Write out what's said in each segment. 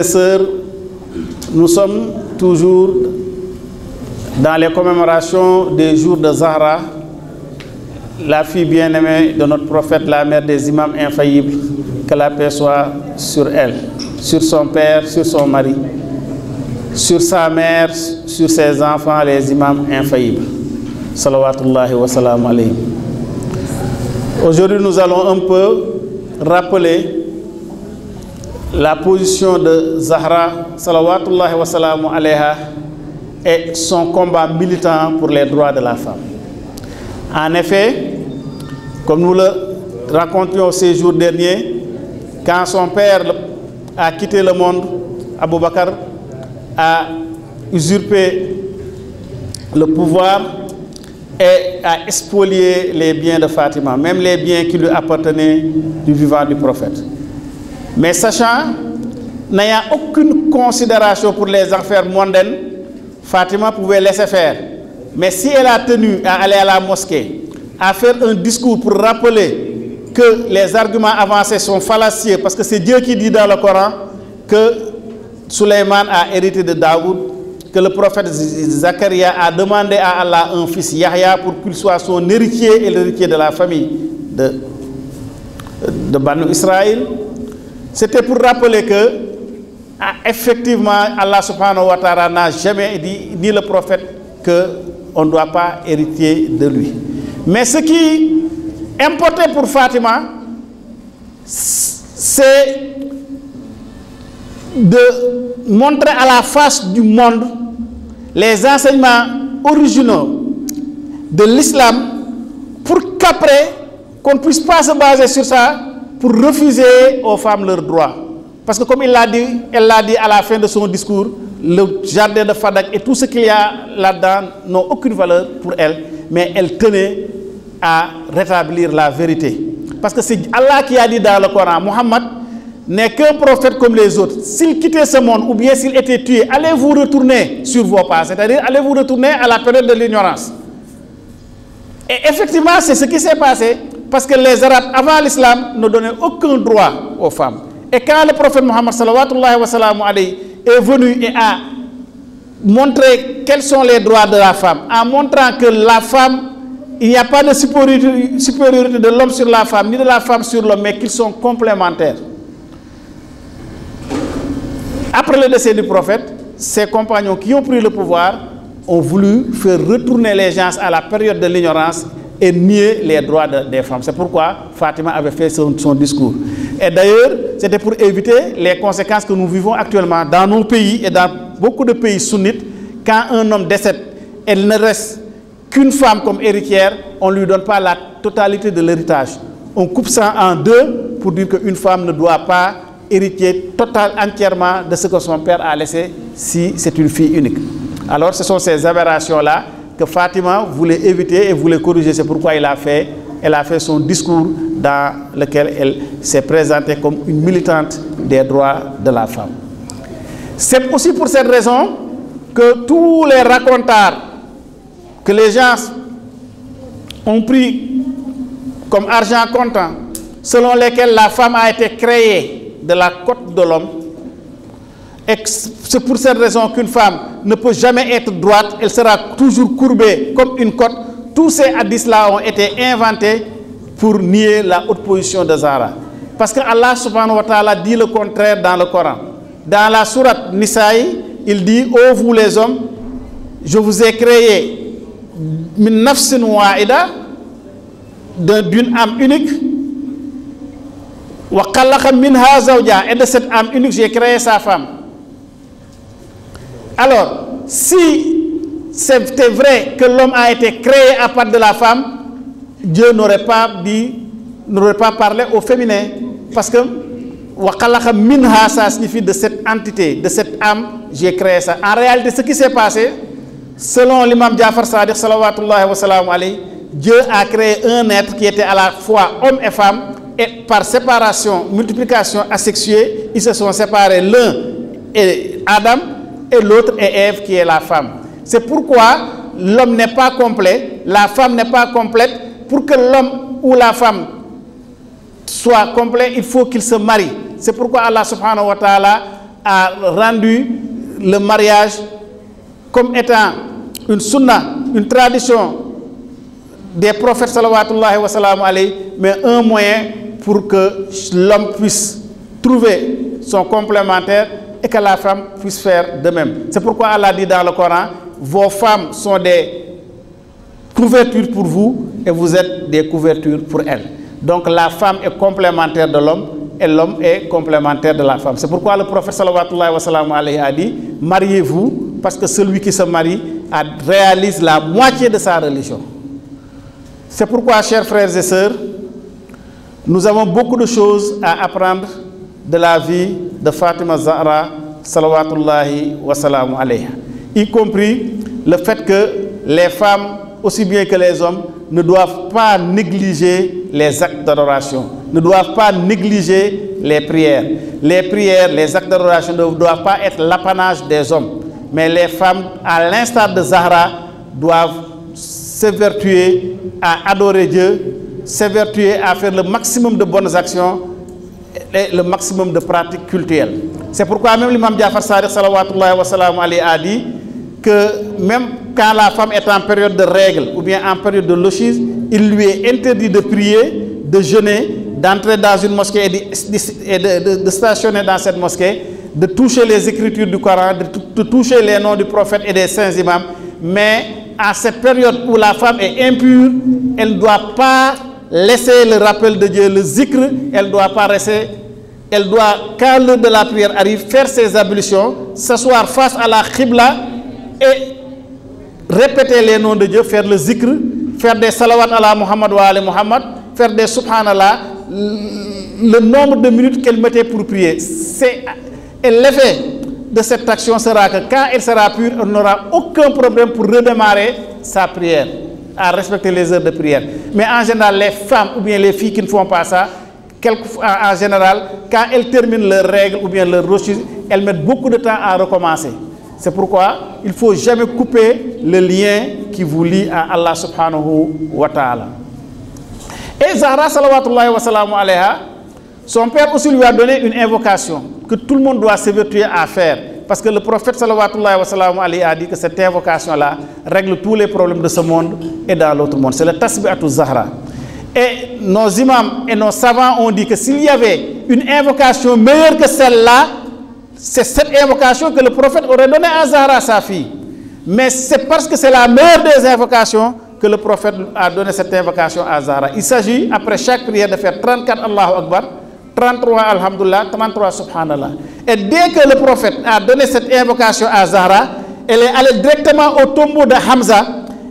Sœurs, nous sommes toujours dans les commémorations des jours de Zahra, la fille bien-aimée de notre prophète, la mère des imams infaillibles, que la paix soit sur elle, sur son père, sur son mari, sur sa mère, sur ses enfants, les imams infaillibles. Salawatullahi wa salam alayhi. Aujourd'hui, nous allons un peu rappeler la position de Zahra, salawatullahi wa salam alayha, et son combat militant pour les droits de la femme. En effet, comme nous le racontions ces jours derniers, quand son père a quitté le monde, Abou Bakr a usurpé le pouvoir et a spolié les biens de Fatima, même les biens qui lui appartenaient du vivant du prophète. Mais sachant, n'ayant aucune considération pour les affaires mondaines, Fatima pouvait laisser faire. Mais si elle a tenu à aller à la mosquée, à faire un discours pour rappeler que les arguments avancés sont fallacieux, parce que c'est Dieu qui dit dans le Coran que Sulayman a hérité de Daoud, que le prophète Zacharia a demandé à Allah un fils, Yahya, pour qu'il soit son héritier et l'héritier de la famille de Banu Israël. C'était pour rappeler que, effectivement, Allah subhanahu wa ta'ala n'a jamais dit, ni le prophète, qu'on ne doit pas hériter de lui. Mais ce qui importait pour Fatima, c'est de montrer à la face du monde les enseignements originaux de l'islam pour qu'après, qu'on ne puisse pas se baser sur ça pour refuser aux femmes leurs droits. Parce que comme elle l'a dit à la fin de son discours, le jardin de Fadak et tout ce qu'il y a là-dedans n'ont aucune valeur pour elle, mais elle tenait à rétablir la vérité. Parce que c'est Allah qui a dit dans le Coran, Muhammad n'est qu'un prophète comme les autres. S'il quittait ce monde ou bien s'il était tué, allez vous retourner sur vos pas, c'est-à-dire allez vous retourner à la période de l'ignorance. Et effectivement, c'est ce qui s'est passé, parce que les Arabes, avant l'islam, ne donnaient aucun droit aux femmes. Et quand le prophète Mohammed sallallahu wa sallam alayhi est venu et a montré quels sont les droits de la femme, en montrant que la femme, il n'y a pas de supériorité de l'homme sur la femme, ni de la femme sur l'homme, mais qu'ils sont complémentaires. Après le décès du prophète, ses compagnons qui ont pris le pouvoir ont voulu faire retourner les gens à la période de l'ignorance et nier les droits des femmes. C'est pourquoi Fatima avait fait son discours. Et d'ailleurs, c'était pour éviter les conséquences que nous vivons actuellement dans nos pays et dans beaucoup de pays sunnites. Quand un homme décède, elle ne reste qu'une femme comme héritière, on ne lui donne pas la totalité de l'héritage. On coupe ça en deux pour dire qu'une femme ne doit pas hériter entièrement de ce que son père a laissé si c'est une fille unique. Alors ce sont ces aberrations-là que Fatima voulait éviter et voulait corriger. C'est pourquoi elle a fait son discours dans lequel elle s'est présentée comme une militante des droits de la femme. C'est aussi pour cette raison que tous les racontards que les gens ont pris comme argent comptant, selon lesquels la femme a été créée de la côte de l'homme, et c'est pour cette raison qu'une femme ne peut jamais être droite, elle sera toujours courbée comme une côte. Tous ces hadiths-là ont été inventés pour nier la haute position de Zahra. Parce que Allah subhanahu wa ta'ala dit le contraire dans le Coran. Dans la sourate Nisaï, il dit: ô vous les hommes, je vous ai créé min nafsin wa'ida, d'une âme unique, wa khalaqa minha zawja, et de cette âme unique j'ai créé sa femme. Alors, si c'était vrai que l'homme a été créé à part de la femme, Dieu n'aurait pas parlé au féminin, parce que wa khalaqa minha, ça signifie de cette entité, de cette âme, j'ai créé ça. En réalité, ce qui s'est passé, selon l'imam Jafar Sadiq salawatullahi wa sallam alayhi, Dieu a créé un être qui était à la fois homme et femme, et par séparation, multiplication asexuée, ils se sont séparés. L'un est Adam et l'autre est Ève qui est la femme. C'est pourquoi l'homme n'est pas complet, la femme n'est pas complète. Pour que l'homme ou la femme soit complet, il faut qu'il se marie. C'est pourquoi Allah subhanahu wa ta'ala a rendu le mariage comme étant une sunna, une tradition des prophètes salawatullahi wa salam alayhi, mais un moyen pour que l'homme puisse trouver son complémentaire et que la femme puisse faire de même. C'est pourquoi Allah dit dans le Coran, vos femmes sont des couvertures pour vous et vous êtes des couvertures pour elles. Donc la femme est complémentaire de l'homme et l'homme est complémentaire de la femme. C'est pourquoi le prophète salawatullahi wa salam alayhi a dit, mariez-vous parce que celui qui se marie réalise la moitié de sa religion. C'est pourquoi, chers frères et sœurs, nous avons beaucoup de choses à apprendre de la vie de Fatima Zahra salawatullahi wa salam alayha, y compris le fait que les femmes, aussi bien que les hommes, ne doivent pas négliger les actes d'adoration, ne doivent pas négliger les prières. Les prières, les actes d'adoration ne doivent pas être l'apanage des hommes, mais les femmes, à l'instar de Zahra, doivent s'évertuer à adorer Dieu, s'évertuer à faire le maximum de bonnes actions et le maximum de pratiques cultuelles. C'est pourquoi même l'imam Jafar Sadiq salawatullahi wa salam alayhi a dit que même quand la femme est en période de règle ou bien en période de lochise, il lui est interdit de prier, de jeûner, d'entrer dans une mosquée et de stationner dans cette mosquée, de toucher les écritures du Coran, de toucher les noms du prophète et des saints imams. Mais à cette période où la femme est impure, elle ne doit pas laisser le rappel de Dieu, le zikr, elle ne doit pas rester, elle doit, quand l'heure de la prière arrive, faire ses ablutions, s'asseoir face à la Qibla et répéter les noms de Dieu, faire le zikr, faire des salawat ala Muhammad wa ala Muhammad, faire des subhanallah, le nombre de minutes qu'elle mettait pour prier. Et l'effet de cette action sera que quand elle sera pure, elle n'aura aucun problème pour redémarrer sa prière, à respecter les heures de prière. Mais en général, les femmes ou bien les filles qui ne font pas ça, en général, quand elles terminent leurs règles ou bien leurs rochers, elles mettent beaucoup de temps à recommencer. C'est pourquoi il ne faut jamais couper le lien qui vous lie à Allah subhanahu wa ta'ala. Et Zahra salawatullahi wa salam alayha, son père aussi lui a donné une invocation que tout le monde doit s'évertuer à faire. Parce que le prophète salawatullahi wa salam alayhi a dit que cette invocation-là règle tous les problèmes de ce monde et dans l'autre monde. C'est le tasbi'atu Zahra. Et nos imams et nos savants ont dit que s'il y avait une invocation meilleure que celle-là, c'est cette invocation que le prophète aurait donnée à Zahra, sa fille. Mais c'est parce que c'est la meilleure des invocations que le prophète a donné cette invocation à Zahra. Il s'agit, après chaque prière, de faire 34 Allahu Akbar, 33 Alhamdulillah, 33 Subhanallah. Et dès que le prophète a donné cette invocation à Zahra, elle est allée directement au tombeau de Hamza,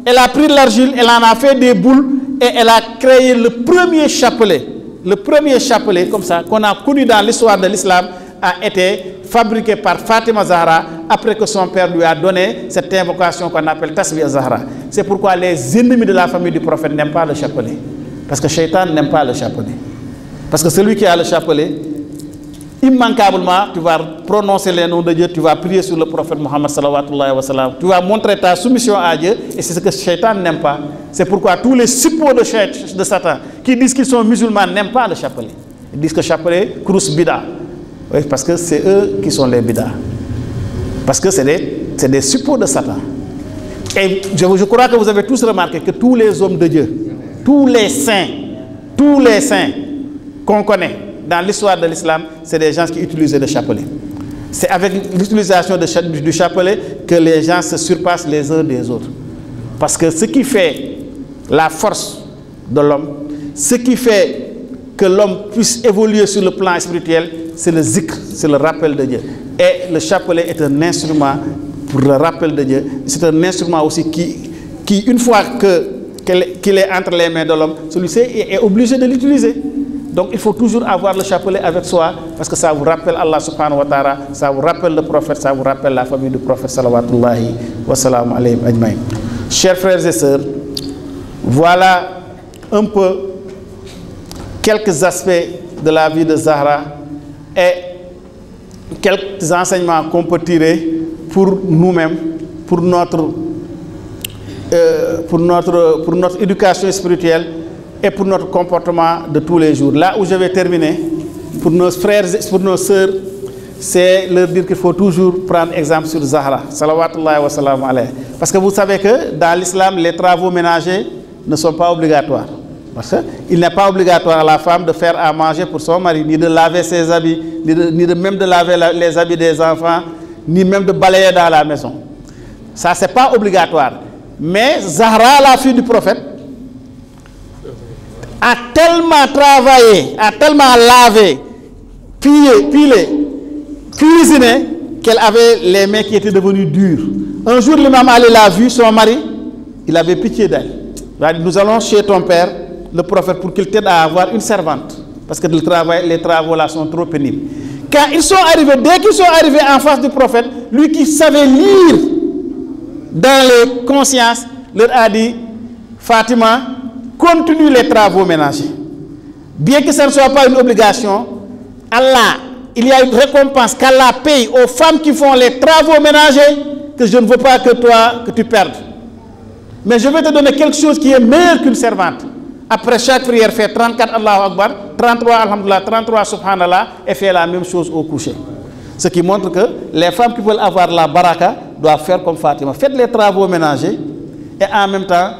elle a pris de l'argile, elle en a fait des boules et elle a créé le premier chapelet. Le premier chapelet, comme ça, qu'on a connu dans l'histoire de l'islam, a été fabriqué par Fatima Zahra après que son père lui a donné cette invocation qu'on appelle Tasbih Zahra. C'est pourquoi les ennemis de la famille du prophète n'aiment pas le chapelet. Parce que Shaitan n'aime pas le chapelet. Parce que celui qui a le chapelet, immanquablement, tu vas prononcer les noms de Dieu, tu vas prier sur le prophète Muhammad sallallahu wa sallam, tu vas montrer ta soumission à Dieu, et c'est ce que Shaitan n'aime pas. C'est pourquoi tous les suppôts de Satan qui disent qu'ils sont musulmans n'aiment pas le chapelet. Ils disent que le chapelet, Krous Bida. Oui, parce que c'est eux qui sont les Bida. Parce que c'est des suppôts de Satan. Et je crois que vous avez tous remarqué que tous les hommes de Dieu, tous les saints qu'on connaît dans l'histoire de l'islam, c'est des gens qui utilisaient le chapelet. C'est avec l'utilisation du chapelet que les gens se surpassent les uns des autres. Parce que ce qui fait la force de l'homme, ce qui fait que l'homme puisse évoluer sur le plan spirituel, c'est le zikr, c'est le rappel de Dieu. Et le chapelet est un instrument pour le rappel de Dieu. C'est un instrument aussi qui une fois qu'il est entre les mains de l'homme, celui-ci est obligé de l'utiliser. Donc il faut toujours avoir le chapelet avec soi parce que ça vous rappelle Allah subhanahu wa ta'ala, ça vous rappelle le prophète, ça vous rappelle la famille du prophète salawatullahi wa salam alayhi ajmaïn. Chers frères et sœurs, voilà un peu quelques aspects de la vie de Zahra et quelques enseignements qu'on peut tirer pour nous-mêmes, pour notre éducation spirituelle et pour notre comportement de tous les jours. Là où je vais terminer, pour nos frères et pour nos sœurs, c'est leur dire qu'il faut toujours prendre exemple sur Zahra, salawatullahi wa salam alayha. Parce que vous savez que dans l'islam, les travaux ménagers ne sont pas obligatoires. Parce qu'il n'est pas obligatoire à la femme de faire à manger pour son mari, ni de laver ses habits, ni de même de laver les habits des enfants, ni même de balayer dans la maison. Ça, c'est pas obligatoire. Mais Zahra, la fille du prophète, a tellement travaillé, a tellement lavé, pilé, cuisiné, qu'elle avait les mains qui étaient devenues dures. Un jour, l'imam Ali l'a vu, son mari, il avait pitié d'elle. Il a dit, nous allons chez ton père, le prophète, pour qu'il t'aide à avoir une servante. Parce que les travaux là sont trop pénibles. Quand ils sont arrivés, dès qu'ils sont arrivés en face du prophète, lui qui savait lire dans les consciences, leur a dit, Fatima, continue les travaux ménagers. Bien que ce ne soit pas une obligation, Allah, il y a une récompense qu'Allah paye aux femmes qui font les travaux ménagers que je ne veux pas que toi, que tu perdes. Mais je vais te donner quelque chose qui est meilleur qu'une servante. Après chaque prière, fais 34 Allahu Akbar, 33 Alhamdulillah, 33 Subhanallah et fais la même chose au coucher. Ce qui montre que les femmes qui veulent avoir la baraka doivent faire comme Fatima. Faites les travaux ménagers et en même temps,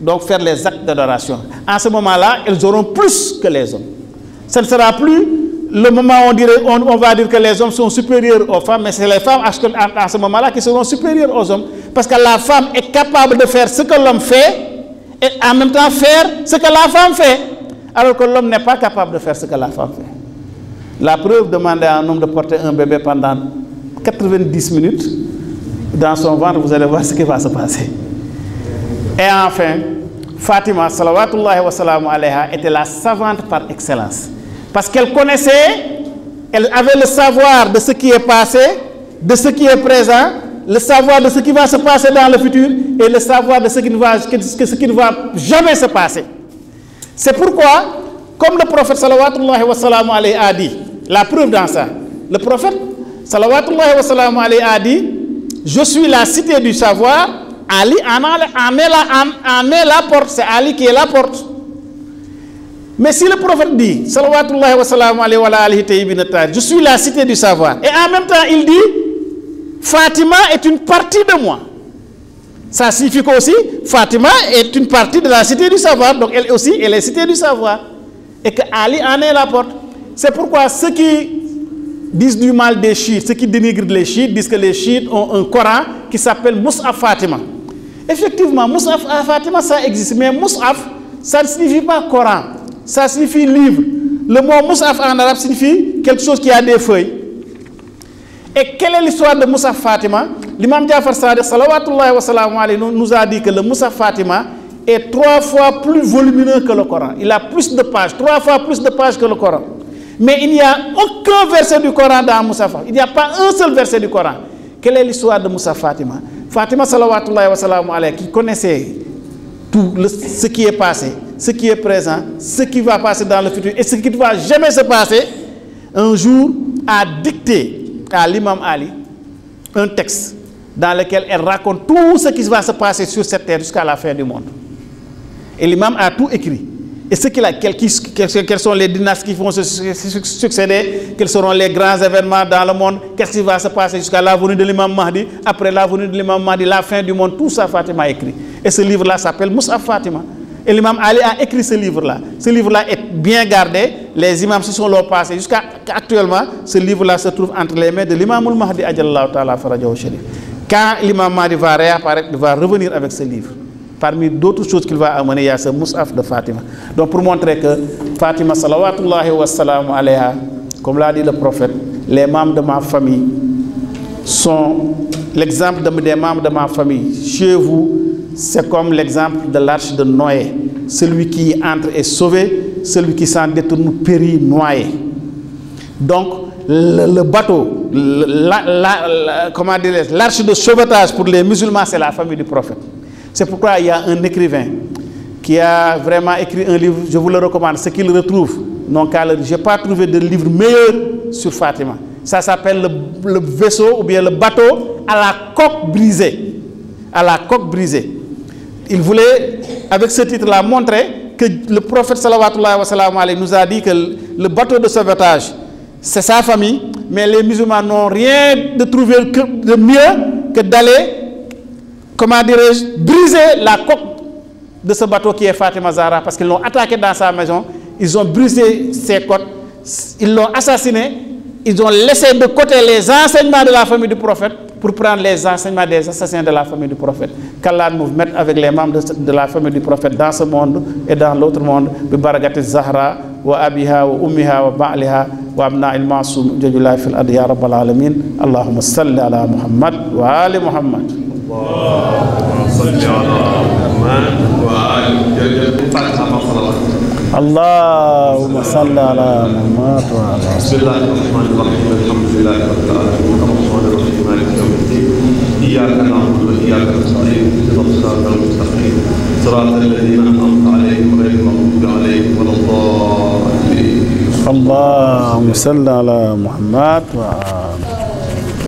donc faire les actes d'adoration. En ce moment-là, elles auront plus que les hommes. Ce ne sera plus le moment où on va dire que les hommes sont supérieurs aux femmes, mais c'est les femmes à ce moment-là qui seront supérieures aux hommes. Parce que la femme est capable de faire ce que l'homme fait et en même temps faire ce que la femme fait. Alors que l'homme n'est pas capable de faire ce que la femme fait. La preuve, demander à un homme de porter un bébé pendant 90 minutes dans son ventre, vous allez voir ce qui va se passer. Et enfin, Fatima, salawatullahi wa salamu alayha, était la savante par excellence. Parce qu'elle connaissait, elle avait le savoir de ce qui est passé, de ce qui est présent, le savoir de ce qui va se passer dans le futur et le savoir de ce qui ne va jamais se passer. C'est pourquoi, comme le prophète salawatullahi wa salamu alayhi a dit, la preuve dans ça, le prophète salawatullahi wa salamu alayhi a dit, je suis la cité du savoir, Ali en est la porte, c'est Ali qui est la porte. Mais si le prophète dit, salawatullahi wa salamu alayhi wa alihi tayyibin tahir, je suis la cité du savoir, et en même temps il dit, Fatima est une partie de moi. Ça signifie aussi, Fatima est une partie de la cité du savoir, donc elle aussi, elle est cité du savoir. Et que Ali en est la porte. C'est pourquoi ceux qui disent du mal des chiites, ceux qui dénigrent les chiites, disent que les chiites ont un Coran qui s'appelle Mus'haf Fatima. Effectivement, Mus'haf Fatima, ça existe, mais Mus'haf, ça ne signifie pas Coran, ça signifie livre. Le mot Mus'haf en arabe signifie quelque chose qui a des feuilles. Et quelle est l'histoire de Mus'haf Fatima? L'imam Ja'far Sadiq, salawatullahi wa salamu alayhi, nous a dit que le Mus'haf Fatima est 3 fois plus volumineux que le Coran. Il a plus de pages, 3 fois plus de pages que le Coran. Mais il n'y a aucun verset du Coran dans Mus'haf. Il n'y a pas un seul verset du Coran. Quelle est l'histoire de Mus'haf Fatima? Fatima, salawatullahi wa salamu alayhi, qui connaissait tout ce qui est passé, ce qui est présent, ce qui va passer dans le futur et ce qui ne va jamais se passer, un jour a dicté à l'imam Ali un texte dans lequel elle raconte tout ce qui va se passer sur cette terre jusqu'à la fin du monde. Et l'imam a tout écrit. Et ce qu'il a, quelles sont les dynasties qui vont se succéder, quels seront les grands événements dans le monde, qu'est-ce qui va se passer jusqu'à la venue de l'imam Mahdi, après la venue de l'imam Mahdi, la fin du monde, tout ça Fatima a écrit. Et ce livre-là s'appelle Mus'haf Fatima. Et l'imam Ali a écrit ce livre-là. Ce livre-là est bien gardé. Les imams se sont là passés. Jusqu'à actuellement, ce livre-là se trouve entre les mains de l'imam al-Mahdi ajallahu ta'ala farajahu sharif. Quand l'imam Mahdi va réapparaître, il va revenir avec ce livre. Parmi d'autres choses qu'il va amener, il y a ce Mus'haf de Fatima. Donc pour montrer que Fatima, salawatullahi wa salamu alayha, comme l'a dit le prophète, les membres de ma famille sont l'exemple des membres de ma famille. Chez vous, c'est comme l'exemple de l'arche de Noé. Celui qui entre est sauvé, celui qui s'en détourne périt noyé. Donc, le bateau, l'arche de sauvetage pour les musulmans, c'est la famille du prophète. C'est pourquoi il y a un écrivain qui a vraiment écrit un livre, je vous le recommande, ce qu'il retrouve. Donc, je n'ai pas trouvé de livre meilleur sur Fatima. Ça s'appelle le vaisseau ou bien le bateau à la coque brisée. À la coque brisée. Il voulait, avec ce titre-là, montrer que le prophète sallallahu alayhi wa sallam nous a dit que le bateau de sauvetage, c'est sa famille, mais les musulmans n'ont rien de trouvé de mieux que d'aller, comment dirais-je, briser la coque de ce bateau qui est Fatima Zahra, parce qu'ils l'ont attaqué dans sa maison, ils ont brisé ses côtes, ils l'ont assassiné, ils ont laissé de côté les enseignements de la famille du prophète pour prendre les enseignements des assassins de la famille du prophète. Qu'Allah nous mette avec les membres de la famille du prophète dans ce monde et dans l'autre monde. Bi barakati Zahra wa abiha wa ummiha wa ba'liha wa abna il ma'sum jajula fil ard ya rabbal alamin. Allahumma salli ala Muhammad wa ali Muhammad. Allahumma salli ala Muhammad wa ali اللهم صل على محمد وعلى بسم الله الرحمن الرحيم الحمد لله رب العالمين الرحمن الرحيم مالك يوم الدين اياك نعبد واياك نستعين اهدنا الصراط المستقيم صراط الذين انعمت عليهم غير المغضوب عليهم ولا الضالين اللهم صل على محمد وعلى